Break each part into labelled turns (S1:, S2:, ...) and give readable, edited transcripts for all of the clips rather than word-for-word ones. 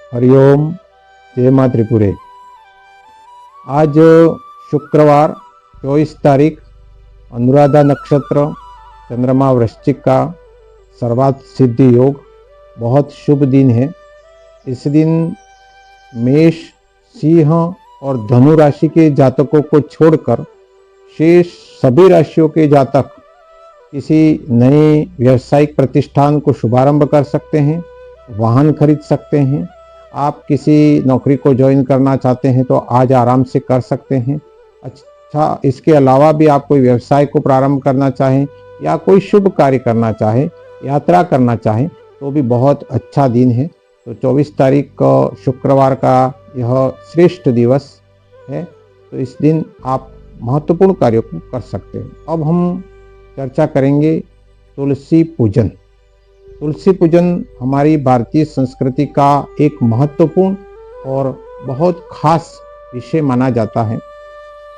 S1: हरिओम। जय माँ त्रिपुरे। आज शुक्रवार 24 तारीख, अनुराधा नक्षत्र, चंद्रमा वृश्चिक का सर्वार्थ सिद्धि योग, बहुत शुभ दिन है। इस दिन मेष, सिंह और धनु राशि के जातकों को छोड़कर शेष सभी राशियों के जातक किसी नए व्यावसायिक प्रतिष्ठान को शुभारंभ कर सकते हैं, वाहन खरीद सकते हैं। आप किसी नौकरी को ज्वाइन करना चाहते हैं तो आज आराम से कर सकते हैं। अच्छा, इसके अलावा भी आप कोई व्यवसाय को प्रारंभ करना चाहें या कोई शुभ कार्य करना चाहें, यात्रा करना चाहें तो भी बहुत अच्छा दिन है। तो 24 तारीख को शुक्रवार का यह श्रेष्ठ दिवस है, तो इस दिन आप महत्वपूर्ण कार्यों को कर सकते हैं। अब हम चर्चा करेंगे तुलसी पूजन। तुलसी पूजन हमारी भारतीय संस्कृति का एक महत्वपूर्ण और बहुत खास विषय माना जाता है।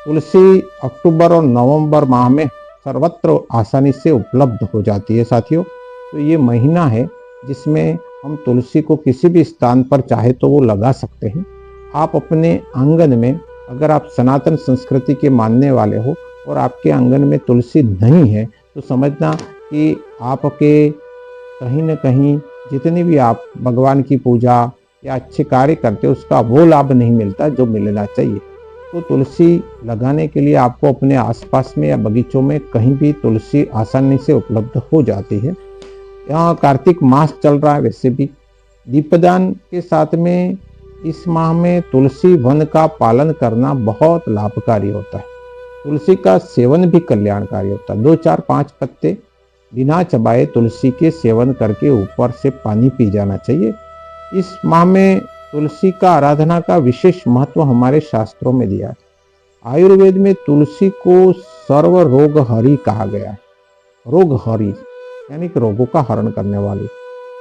S1: तुलसी अक्टूबर और नवंबर माह में सर्वत्र आसानी से उपलब्ध हो जाती है साथियों। तो ये महीना है जिसमें हम तुलसी को किसी भी स्थान पर चाहे तो वो लगा सकते हैं। आप अपने आंगन में, अगर आप सनातन संस्कृति के मानने वाले हो और आपके आंगन में तुलसी नहीं है तो समझना कि आपके कहीं न कहीं जितनी भी आप भगवान की पूजा या अच्छे कार्य करते हो उसका वो लाभ नहीं मिलता जो मिलना चाहिए। तो तुलसी लगाने के लिए आपको अपने आसपास में या बगीचों में कहीं भी तुलसी आसानी से उपलब्ध हो जाती है। यहाँ कार्तिक मास चल रहा है, वैसे भी दीपदान के साथ में इस माह में तुलसी वन का पालन करना बहुत लाभकारी होता है। तुलसी का सेवन भी कल्याणकारी होता है। 2, 4, 5 पत्ते बिना चबाए तुलसी के सेवन करके ऊपर से पानी पी जाना चाहिए। इस माह में तुलसी का आराधना का विशेष महत्व हमारे शास्त्रों में दिया है। आयुर्वेद में तुलसी को सर्व रोग हरि कहा गया है। रोग हरि यानी कि रोगों का हरण करने वाली।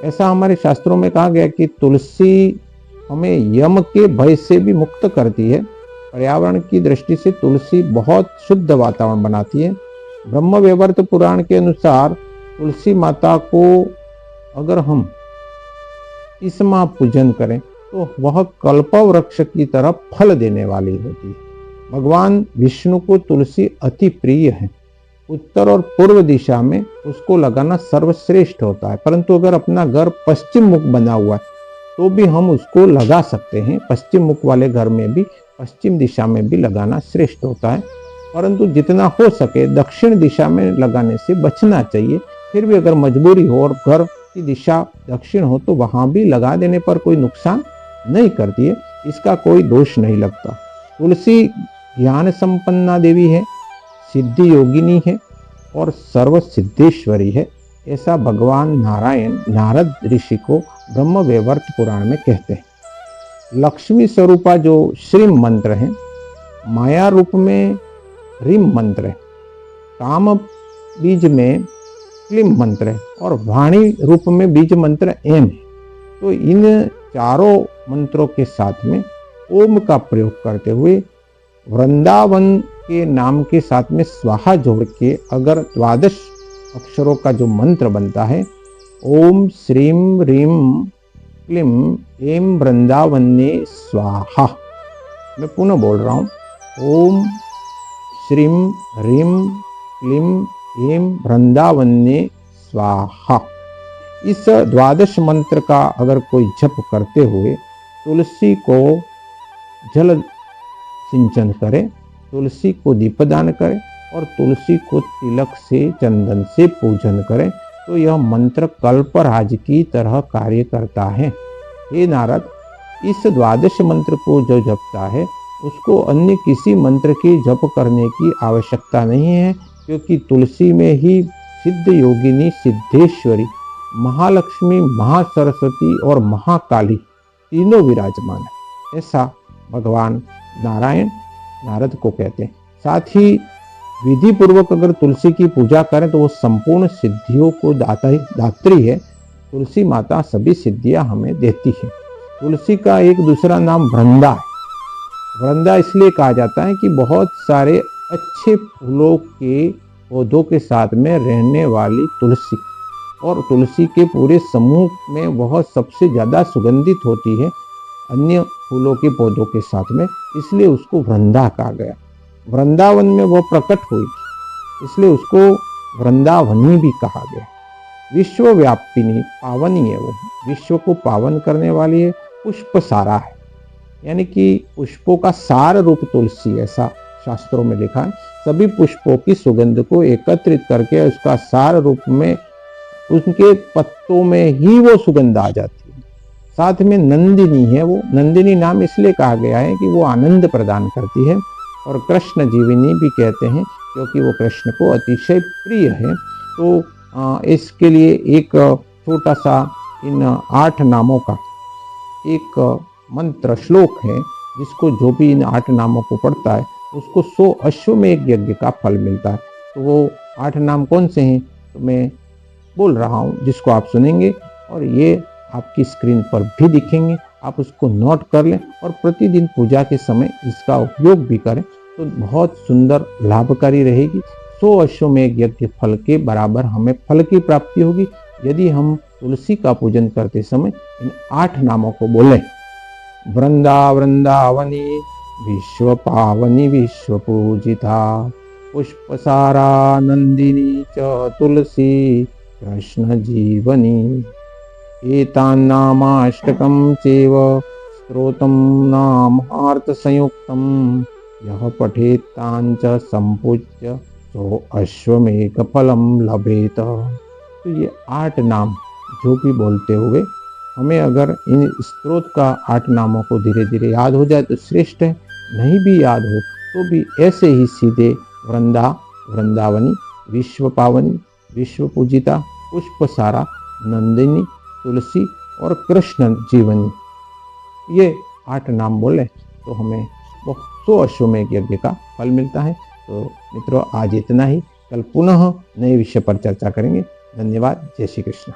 S1: ऐसा हमारे शास्त्रों में कहा गया कि तुलसी हमें यम के भय से भी मुक्त करती है। पर्यावरण की दृष्टि से तुलसी बहुत शुद्ध वातावरण बनाती है। ब्रह्मवैवर्त पुराण के अनुसार तुलसी माता को अगर हम इस माह पूजन करें तो वह कल्प वृक्ष की तरह फल देने वाली होती है। भगवान विष्णु को तुलसी अति प्रिय है। उत्तर और पूर्व दिशा में उसको लगाना सर्वश्रेष्ठ होता है, परंतु अगर अपना घर पश्चिम मुख बना हुआ है तो भी हम उसको लगा सकते हैं। पश्चिम मुख वाले घर में भी, पश्चिम दिशा में भी लगाना श्रेष्ठ होता है, परंतु जितना हो सके दक्षिण दिशा में लगाने से बचना चाहिए। फिर भी अगर मजबूरी हो और घर की दिशा दक्षिण हो तो वहां भी लगा देने पर कोई नुकसान नहीं करती है, इसका कोई दोष नहीं लगता। तुलसी ज्ञान संपन्ना देवी है, सिद्धि योगिनी है और सर्व सिद्धेश्वरी है, ऐसा भगवान नारायण नारद ऋषि को ब्रह्मवैवर्त पुराण में कहते हैं। लक्ष्मी स्वरूपा जो श्रीम मंत्र है, माया रूप में ह्रीम मंत्र है, काम बीज में क्लीम मंत्र है और वाणी रूप में बीज मंत्र एम है। तो इन चारों मंत्रों के साथ में ओम का प्रयोग करते हुए वृंदावन के नाम के साथ में स्वाहा जोड़ के अगर 12 अक्षरों का जो मंत्र बनता है, ओम श्रीम ह्रीम क्लीम एम वृंदावन्ये स्वाहा। मैं पुनः बोल रहा हूँ, ओम श्रीम ह्रीम क्लीम एम वृंदावन्ये स्वाहा। इस 12 मंत्र का अगर कोई जप करते हुए तुलसी को जल सिंचन करे, तुलसी को दीपदान करे और तुलसी को तिलक से, चंदन से पूजन करें तो यह मंत्र कल्पराज की तरह कार्य करता है। हे नारद, इस 12 मंत्र को जो जपता है उसको अन्य किसी मंत्र की जप करने की आवश्यकता नहीं है, क्योंकि तुलसी में ही सिद्ध योगिनी, सिद्धेश्वरी, महालक्ष्मी, महासरस्वती और महाकाली तीनों विराजमान है। ऐसा भगवान नारायण नारद को कहते हैं। साथ ही विधि पूर्वक अगर तुलसी की पूजा करें तो वो संपूर्ण सिद्धियों को दात्री है। तुलसी माता सभी सिद्धियां हमें देती है। तुलसी का एक दूसरा नाम वृंदा है। वृंदा इसलिए कहा जाता है कि बहुत सारे अच्छे फूलों के पौधों के साथ में रहने वाली तुलसी, और तुलसी के पूरे समूह में वह सबसे ज्यादा सुगंधित होती है। अन्य फूलों के पौधों के साथ में, इसलिए उसको वृंदा कहा गया। वृंदावन में वह प्रकट हुई, इसलिए उसको वृंदावनी भी कहा गया। विश्वव्यापिनी पावनी है, वो विश्व को पावन करने वाली है। पुष्प सारा है, यानी कि पुष्पों का सार रूप तुलसी, ऐसा शास्त्रों में लिखा है। सभी पुष्पों की सुगंध को एकत्रित करके उसका सार रूप में, उनके पत्तों में ही वो सुगंध आ जाती है। साथ में नंदिनी है, वो नंदिनी नाम इसलिए कहा गया है कि वो आनंद प्रदान करती है। और कृष्ण जीवनी भी कहते हैं क्योंकि वो कृष्ण को अतिशय प्रिय है। तो इसके लिए एक छोटा सा इन 8 नामों का एक मंत्र श्लोक है, जिसको जो भी इन 8 नामों को पढ़ता है उसको 100 अश्वमेध यज्ञ का फल मिलता है। तो वो 8 नाम कौन से हैं, तो मैं बोल रहा हूँ, जिसको आप सुनेंगे और ये आपकी स्क्रीन पर भी दिखेंगे। आप उसको नोट कर लें और प्रतिदिन पूजा के समय इसका उपयोग भी करें, तो बहुत सुंदर लाभकारी रहेगी। 100 अश्वमेध यज्ञ फल के बराबर हमें फल की प्राप्ति होगी यदि हम तुलसी का पूजन करते समय इन 8 नामों को बोलें। वृंदा वृंदावनी विश्व पावनी विश्व पूजिता, पुष्पसारा नंदिनी च तुलसी कृष्ण जीवनी। एतान्नामाष्टकं चैव स्तोत्रं नामार्थ संयुक्तं, यः पठेत् तान् च संपूज्य सो अश्वमेध फलम लभेत। तो ये 8 नाम जो भी बोलते हुए हमें अगर इन स्तोत्र का 8 नामों को धीरे धीरे याद हो जाए तो श्रेष्ठ है, नहीं भी याद हो तो भी ऐसे ही सीधे वृंदा वृंदावनी विश्व पावनी विश्व पूजिता पुष्पसारा नंदिनी तुलसी और कृष्ण जीवनी, ये 8 नाम बोले तो हमें 100 अश्वमेध यज्ञ का फल मिलता है। तो मित्रों, आज इतना ही। कल पुनः नए विषय पर चर्चा करेंगे। धन्यवाद। जय श्री कृष्ण।